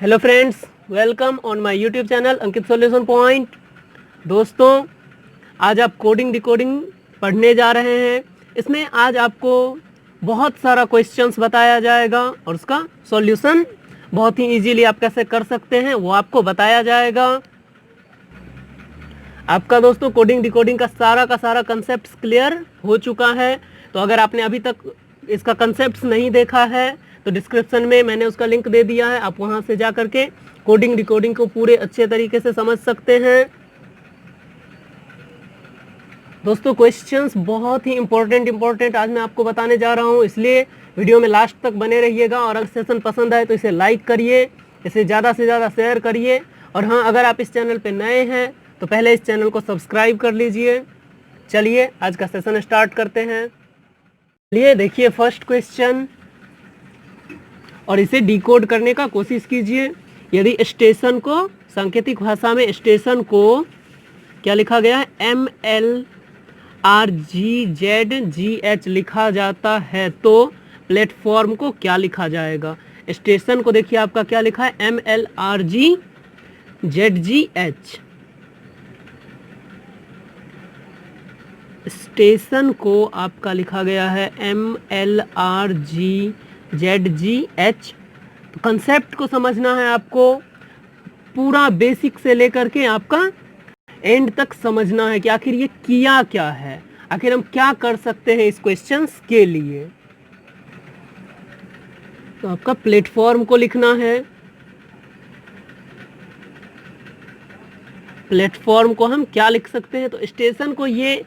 Hello friends, welcome on my YouTube channel Ankit solution point. दोस्तों, आज आप coding decoding पढ़ने जा रहे हैं। इसमें आज आपको बहुत सारा क्वेश्चंस बताया जाएगा और उसका सॉल्यूशन बहुत ही इजीली आप कैसे कर सकते हैं वो आपको बताया जाएगा। आपका दोस्तों कोडिंग डिकोडिंग का सारा कंसेप्ट क्लियर हो चुका है। तो अगर आपने अभी तक इसका कंसेप्ट नहीं देखा है तो डिस्क्रिप्शन में मैंने उसका लिंक दे दिया है, आप वहां से जा करके कोडिंग डिकोडिंग को पूरे अच्छे तरीके से समझ सकते हैं। दोस्तों, क्वेश्चंस बहुत ही इंपॉर्टेंट आज मैं आपको बताने जा रहा हूं, इसलिए वीडियो में लास्ट तक बने रहिएगा। और अगर सेशन पसंद आए तो इसे लाइक करिए, इसे ज़्यादा से ज़्यादा शेयर करिए। और हाँ, अगर आप इस चैनल पर नए हैं तो पहले इस चैनल को सब्सक्राइब कर लीजिए। चलिए आज का सेशन स्टार्ट करते हैं। चलिए देखिए फर्स्ट क्वेश्चन और इसे डिकोड करने का कोशिश कीजिए। यदि स्टेशन को सांकेतिक भाषा में स्टेशन को क्या लिखा गया है, MLRGZGH लिखा जाता है तो प्लेटफॉर्म को क्या लिखा जाएगा। स्टेशन को देखिए आपका क्या लिखा है, MLRGZGH। स्टेशन को आपका लिखा गया है MLRGZGH। तो कंसेप्ट को समझना है आपको, पूरा बेसिक से लेकर के आपका एंड तक समझना है कि आखिर ये किया क्या है, आखिर हम क्या कर सकते हैं इस क्वेश्चंस के लिए। तो आपका प्लेटफॉर्म को लिखना है। प्लेटफॉर्म को हम क्या लिख सकते हैं, तो स्टेशन को ये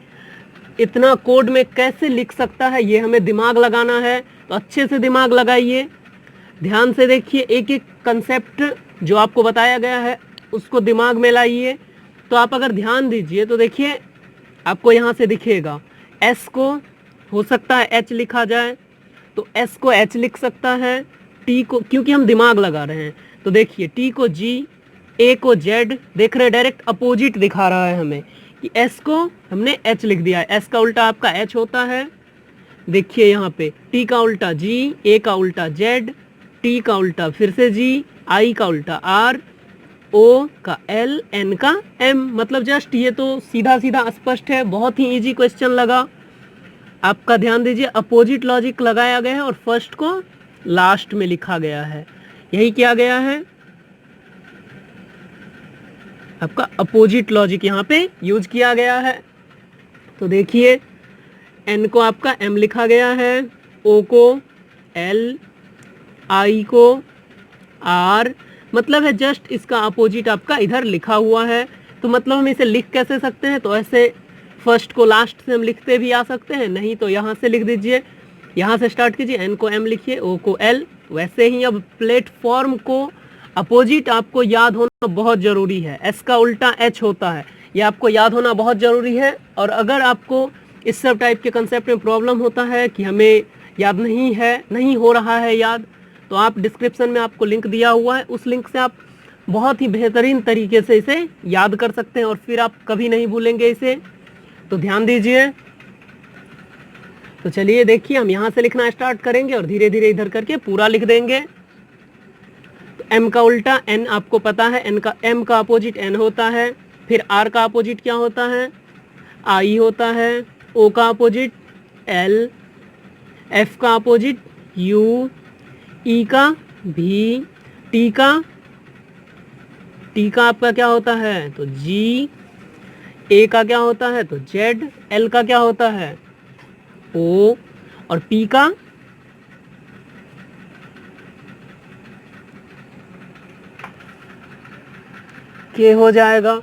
इतना कोड में कैसे लिख सकता है ये हमें दिमाग लगाना है। तो अच्छे से दिमाग लगाइए, ध्यान से देखिए, एक एक कंसेप्ट जो आपको बताया गया है उसको दिमाग में लाइए। तो आप अगर ध्यान दीजिए तो देखिए आपको यहाँ से दिखेगा एस को हो सकता है एच लिखा जाए, तो एस को एच लिख सकता है, टी को, क्योंकि हम दिमाग लगा रहे हैं तो देखिए टी को जी, ए को जेड, देख रहे डायरेक्ट अपोजिट दिखा रहा है हमें कि एस को हमने एच लिख दिया है। एस का उल्टा आपका एच होता है, देखिए यहाँ पे टी का उल्टा जी, ए का उल्टा जेड, टी का उल्टा फिर से जी, आई का उल्टा आर, ओ का एल, एन का एम। मतलब जस्ट ये तो सीधा सीधा स्पष्ट है, बहुत ही इजी क्वेश्चन लगा। आपका ध्यान दीजिए, अपोजिट लॉजिक लगाया गया है और फर्स्ट को लास्ट में लिखा गया है, यही किया गया है। आपका अपोजिट लॉजिक यहाँ पे यूज किया गया है। तो देखिए एन को आपका एम लिखा गया है, ओ को एल, आई को आर, मतलब है जस्ट इसका अपोजिट आपका इधर लिखा हुआ है। तो मतलब हम इसे लिख कैसे सकते हैं, तो ऐसे फर्स्ट को लास्ट से हम लिखते भी आ सकते हैं, नहीं तो यहाँ से लिख दीजिए, यहाँ से स्टार्ट कीजिए, एन को एम लिखिए, ओ को एल। वैसे ही अब प्लेटफॉर्म को अपोजिट आपको याद होना बहुत ज़रूरी है, एस का उल्टा एच होता है, ये आपको याद होना बहुत ज़रूरी है। और अगर आपको इस सब टाइप के कंसेप्ट में प्रॉब्लम होता है कि हमें याद नहीं है, नहीं हो रहा है याद, तो आप डिस्क्रिप्शन में आपको लिंक दिया हुआ है, उस लिंक से आप बहुत ही बेहतरीन तरीके से इसे याद कर सकते हैं और फिर आप कभी नहीं भूलेंगे इसे। तो ध्यान दीजिए। तो चलिए देखिए, हम यहाँ से लिखना स्टार्ट करेंगे और धीरे धीरे इधर करके पूरा लिख देंगे। तो एम का उल्टा एन आपको पता है, एन का एम का अपोजिट एन होता है, फिर आर का अपोजिट क्या होता है, आई होता है, ओ का अपोजिट एल, एफ का अपोजिट यू, ई का भी, टी का आपका क्या होता है, तो जी, ए का क्या होता है, तो जेड, एल का क्या होता है, ओ, और पी का के हो जाएगा।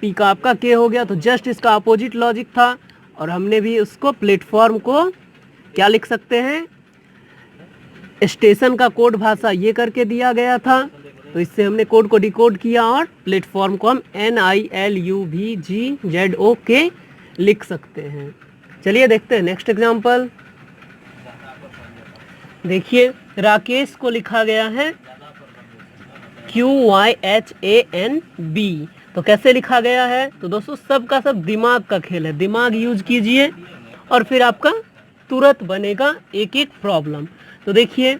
पी का आपका के हो गया, तो जस्ट इसका अपोजिट लॉजिक था और हमने भी उसको प्लेटफॉर्म को क्या लिख सकते हैं, स्टेशन का कोड भाषा ये करके दिया गया था, तो इससे हमने कोड को डिकोड किया और प्लेटफॉर्म को हम NILUVGZOK लिख सकते हैं। चलिए देखते हैं नेक्स्ट एग्जांपल। देखिए राकेश को लिखा गया है QYHANB, तो कैसे लिखा गया है, तो दोस्तों सब का सब दिमाग का खेल है, दिमाग यूज कीजिए और फिर आपका तुरंत बनेगा एक एक प्रॉब्लम। तो देखिए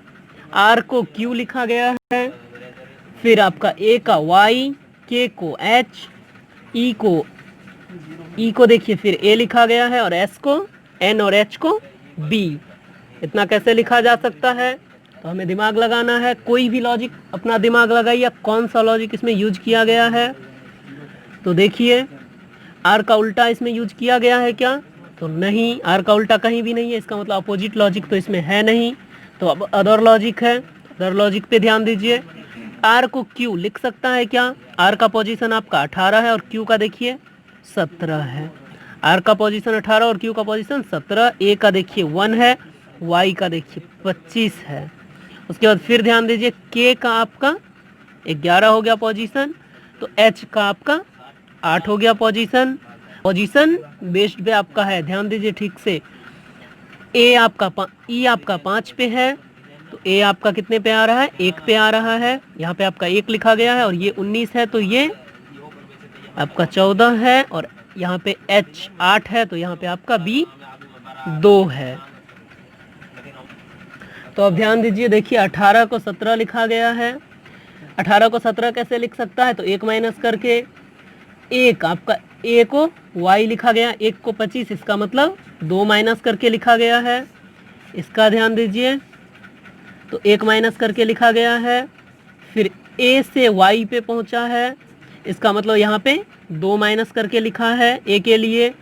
आर को क्यू लिखा गया है, फिर आपका ए का वाई, के को एच, ई को देखिए फिर ए लिखा गया है और एस को एन और एच को बी। इतना कैसे लिखा जा सकता है? तो हमें दिमाग लगाना है, कोई भी लॉजिक अपना दिमाग लगाइए, कौन सा लॉजिक इसमें यूज किया गया है। तो देखिए आर का उल्टा इसमें यूज किया गया है क्या? तो नहीं, आर का उल्टा कहीं भी नहीं है, इसका मतलब अपोजिट लॉजिक तो इसमें है नहीं। तो अब अदर लॉजिक है, अदर लॉजिक पे ध्यान दीजिए। आर को क्यू लिख सकता है क्या? आर का पोजीशन आपका 18 है और क्यू का देखिए 17 है। आर का पोजीशन 18 और क्यू का पोजीशन 17। ए का देखिए 1 है, वाई का देखिए 25 है। उसके बाद फिर ध्यान दीजिए के का आपका 11 हो गया पोजीशन, तो एच का आपका 8 हो गया पोजीशन। पोजीशन बेस्ड पे आपका है, ध्यान दीजिए ठीक से। ए आपका ई आपका 5 पे है, तो ए आपका कितने पे आ रहा है? 1 पे आ रहा है। यहाँ पे आपका 1 लिखा गया है और ये 19 है, तो ये आपका 14 है। और यहाँ पे एच 8 है, तो यहाँ पे आपका बी 2 है। तो अब ध्यान दीजिए, देखिए 18 को 17 लिखा गया है। 18 को 17 कैसे लिख सकता है? तो 1 माइनस करके, एक आपका ए को वाई लिखा गया, 1 को 25, इसका मतलब 2 माइनस करके लिखा गया है। इसका ध्यान दीजिए, तो 1 माइनस करके लिखा गया है। फिर ए से वाई पे पहुंचा है, इसका मतलब यहाँ पे 2 माइनस करके लिखा है ए के लिए।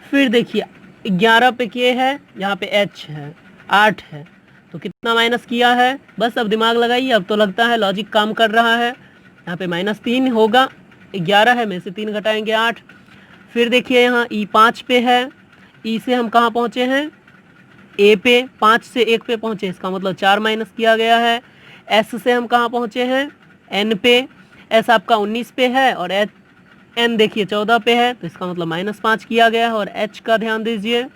फिर देखिए 11 पे के है, यहाँ पे एच है 8 है, तो कितना माइनस किया है? बस अब दिमाग लगाइए, अब तो लगता है लॉजिक काम कर रहा है। यहाँ पे -3 होगा, 11 है में से 3 घटाएंगे 8। फिर देखिए यहाँ ई 5 पे है, ई से हम कहाँ पहुँचे हैं? ए पे, 5 से 1 पे पहुँचे, इसका मतलब 4 माइनस किया गया है। एस से हम कहाँ पहुँचे हैं? एन पे, एस आपका 19 पे है और एच एन देखिए 14 पे है, तो इसका मतलब -5 किया गया है। और एच का ध्यान दीजिए,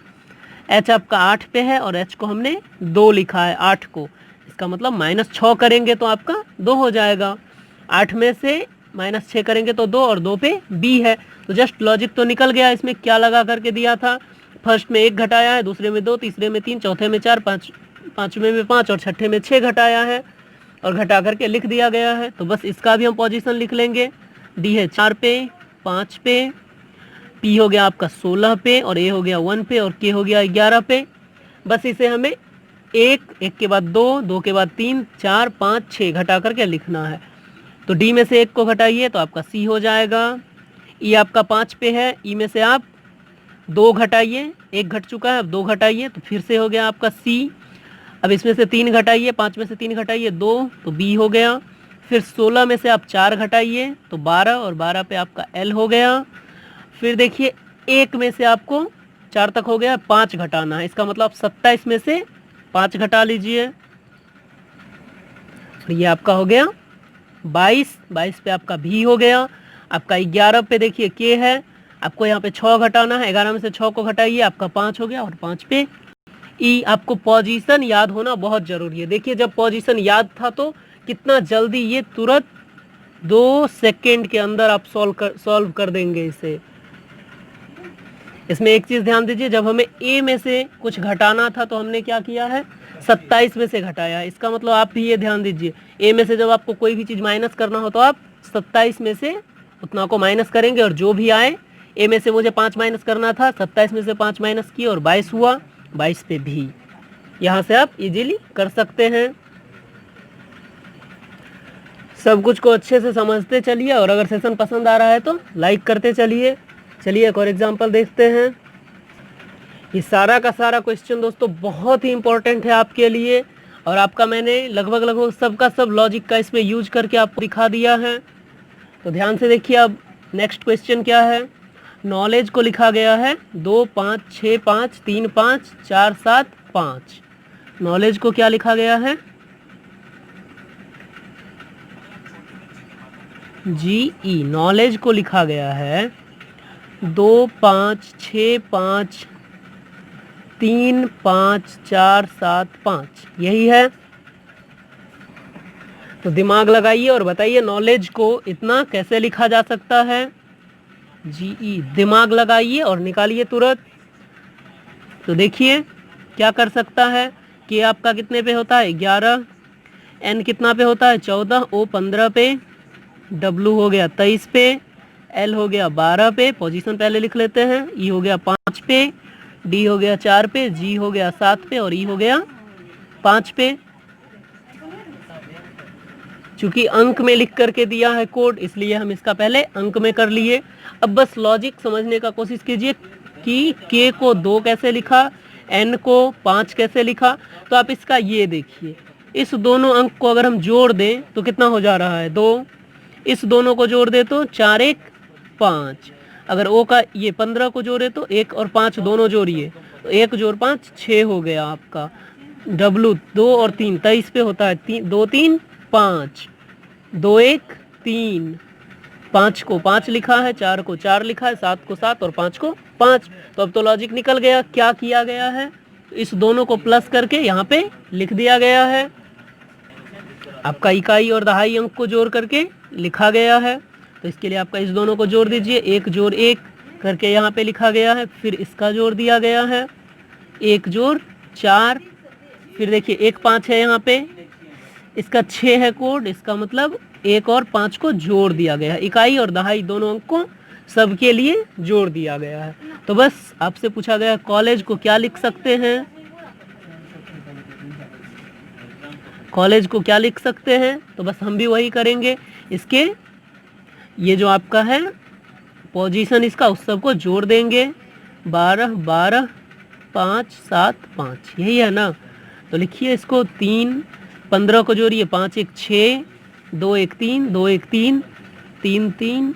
एच आपका 8 पे है और एच को हमने 2 लिखा है, 8 को, इसका मतलब -6 करेंगे तो आपका 2 हो जाएगा। 8 में से -6 करेंगे तो 2 और 2 पे बी है। तो जस्ट लॉजिक तो निकल गया। इसमें क्या लगा करके दिया था? फर्स्ट में 1 घटाया है, दूसरे में 2, तीसरे में 3, चौथे में 4, पाँचवें में 5 और छठे में 6 घटाया है और घटा करके लिख दिया गया है। तो बस इसका भी हम पोजीशन लिख लेंगे। डी है 4 पे, 5 पे, पी हो गया आपका 16 पे और ए हो गया 1 पे और के हो गया 11 पे। बस इसे हमें 1 के बाद 2, 2 के बाद 3, 4, 5, 6 घटा करके लिखना है। तो डी में से 1 को घटाइए तो आपका सी हो जाएगा। ई आपका 5 पे है, ई में से आप 2 घटाइए, 1 घट चुका है, अब 2 घटाइए तो फिर से हो गया आपका सी। अब इसमें से 3 घटाइए, 5 में से 3 घटाइए 2, तो बी हो गया। फिर 16 में से आप 4 घटाइए तो 12 और 12 पे आपका एल हो गया। फिर देखिए 1 में से आपको 4 तक हो गया, 5 घटाना है, इसका मतलब 27 में से 5 घटा लीजिए, ये आपका हो गया 22। 22 पे आपका भी हो गया। आपका 11 पे देखिए के है, आपको यहाँ पे 6 घटाना है, 11 में से 6 को घटाइए, आपका 5 हो गया। और 5 पे ई। आपको पोजीशन याद होना बहुत जरूरी है। देखिए जब पोजीशन याद था तो कितना जल्दी ये तुरंत 2 सेकेंड के अंदर आप सॉल्व कर देंगे इसे। इसमें एक चीज ध्यान दीजिए, जब हमें ए में से कुछ घटाना था तो हमने क्या किया है? 27 में से घटाया। इसका मतलब आप भी ये ध्यान दीजिए, ए में से जब आपको कोई भी चीज माइनस करना हो तो आप 27 में से उतना को माइनस करेंगे और जो भी आए, ए में से मुझे 5 माइनस करना था, 27 में से 5 माइनस किए और 22 हुआ, 22 पे भी। यहाँ से आप इजीली कर सकते हैं। सब कुछ को अच्छे से समझते चलिए और अगर सेशन पसंद आ रहा है तो लाइक करते चलिए। चलिए एक और एग्जाम्पल देखते हैं। ये सारा का सारा क्वेश्चन दोस्तों बहुत ही इंपॉर्टेंट है आपके लिए और आपका मैंने लगभग सबका सब लॉजिक का इसमें यूज करके आपको दिखा दिया है। तो ध्यान से देखिए, अब नेक्स्ट क्वेश्चन क्या है। नॉलेज को लिखा गया है 2, 5, 6, 5, 3, 5, 4, 7, 5। नॉलेज को क्या लिखा गया है? GE। नॉलेज को लिखा गया है 2, 5, 6, 5, 3, 5, 4, 7, 5, यही है। तो दिमाग लगाइए और बताइए नॉलेज को इतना कैसे लिखा जा सकता है। GE। दिमाग लगाइए और निकालिए तुरंत। तो देखिए क्या कर सकता है कि आपका कितने पे होता है? 11। एन कितना पे होता है 14, ओ 15 पे, डब्लू हो गया 23 पे, एल हो गया 12 पे, पोजीशन पहले लिख लेते हैं, ई हो गया 5 पे, डी हो गया 4 पे, जी हो गया 7 पे और ई हो गया 5 पे। चूंकि अंक में लिख करके दिया है कोड, इसलिए हम इसका पहले अंक में कर लिए। अब बस लॉजिक समझने का कोशिश कीजिए कि के को 2 कैसे लिखा, एन को 5 कैसे लिखा। तो आप इसका ये देखिए, इस दोनों अंक को अगर हम जोड़ दें तो कितना हो जा रहा है 2, इस दोनों को जोड़ दे तो 4 1 5। अगर ओ का ये 15 को जोड़े तो 1 और 5 दोनों जोड़िए तो 1 जोड़ 5 6 हो गया आपका। डब्लू 2 और 3 23 पे होता है, 2 3 5, 2 1 3, 5 को 5 लिखा है, 4 को 4 लिखा है, 7 को 7 और 5 को 5। तो अब तो लॉजिक निकल गया। क्या किया गया है, इस दोनों को प्लस करके यहाँ पे लिख दिया गया है। आपका इकाई और दहाई अंक को जोड़ करके लिखा गया है। तो इसके लिए आपका इस दोनों को जोड़ दीजिए, 1 जोड़ 1 करके यहाँ पे लिखा गया है। फिर इसका जोड़ दिया गया है, 1 जोड़ 4, फिर देखिए 1 5 है यहाँ पे, इसका 6 है कोड, इसका मतलब 1 और 5 को जोड़ दिया गया है। इकाई और दहाई दोनों अंक को सबके लिए जोड़ दिया गया है। तो बस आपसे पूछा गया कॉलेज को क्या लिख सकते हैं, कॉलेज को क्या लिख सकते हैं, तो बस हम भी वही करेंगे। इसके ये जो आपका है पोजीशन इसका, उस सब को जोड़ देंगे, 12 12 5 7 5, यही है ना। तो लिखिए इसको 3 15 को जोड़िए, 5 1 6, 2 1 3, 2 1 3, 3 3,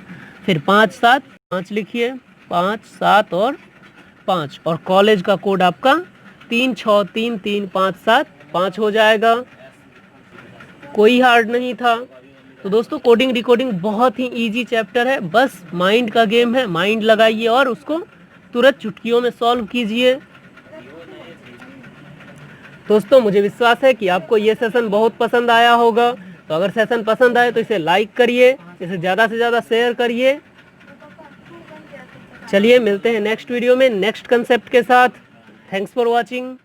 फिर 5 7 5 लिखिए, 5 7 और 5। और कॉलेज का कोड आपका 3 6 3 3 5 7 5 हो जाएगा। कोई हार्ड नहीं था। तो दोस्तों कोडिंग डिकोडिंग बहुत ही इजी चैप्टर है, बस माइंड का गेम है। माइंड लगाइए और उसको तुरंत चुटकियों में सॉल्व कीजिए। दोस्तों मुझे विश्वास है कि आपको ये सेशन बहुत पसंद आया होगा। तो अगर सेशन पसंद आए तो इसे लाइक करिए, इसे ज़्यादा से ज़्यादा शेयर करिए। चलिए मिलते हैं नेक्स्ट वीडियो में नेक्स्ट कंसेप्ट के साथ। Thanks for watching.